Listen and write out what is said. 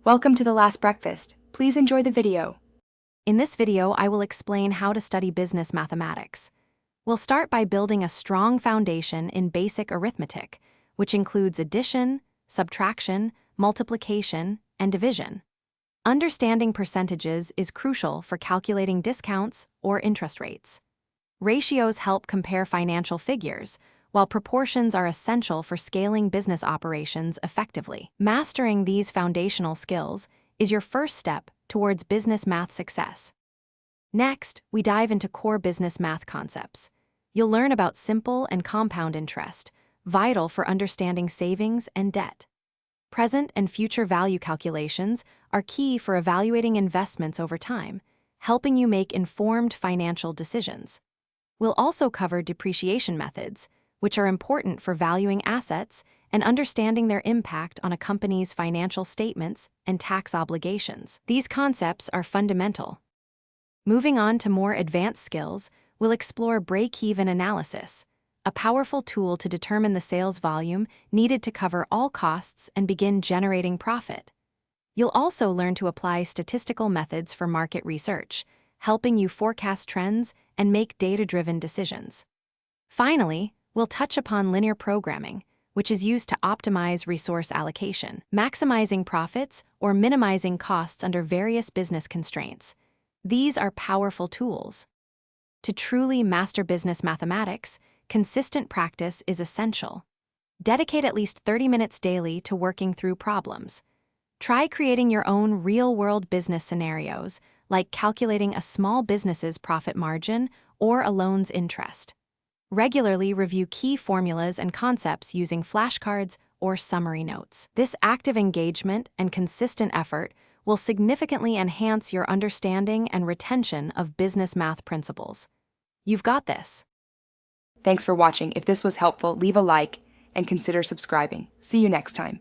Welcome to The Last Breakfast. Please enjoy the video. In this video, I will explain how to study business mathematics. We'll start by building a strong foundation in basic arithmetic, which includes addition, subtraction, multiplication, and division. Understanding percentages is crucial for calculating discounts or interest rates. Ratios help compare financial figures, while proportions are essential for scaling business operations effectively. Mastering these foundational skills is your first step towards business math success. Next, we dive into core business math concepts. You'll learn about simple and compound interest, vital for understanding savings and debt. Present and future value calculations are key for evaluating investments over time, helping you make informed financial decisions. We'll also cover depreciation methods, which are important for valuing assets and understanding their impact on a company's financial statements and tax obligations. These concepts are fundamental. Moving on to more advanced skills, we'll explore break-even analysis, a powerful tool to determine the sales volume needed to cover all costs and begin generating profit. You'll also learn to apply statistical methods for market research, helping you forecast trends and make data-driven decisions. Finally, we'll touch upon linear programming, which is used to optimize resource allocation, maximizing profits or minimizing costs under various business constraints. These are powerful tools. To truly master business mathematics, consistent practice is essential. Dedicate at least 30 minutes daily to working through problems. Try creating your own real-world business scenarios, like calculating a small business's profit margin or a loan's interest. Regularly review key formulas and concepts using flashcards or summary notes. This active engagement and consistent effort will significantly enhance your understanding and retention of business math principles. You've got this. Thanks for watching. If this was helpful, leave a like and consider subscribing. See you next time.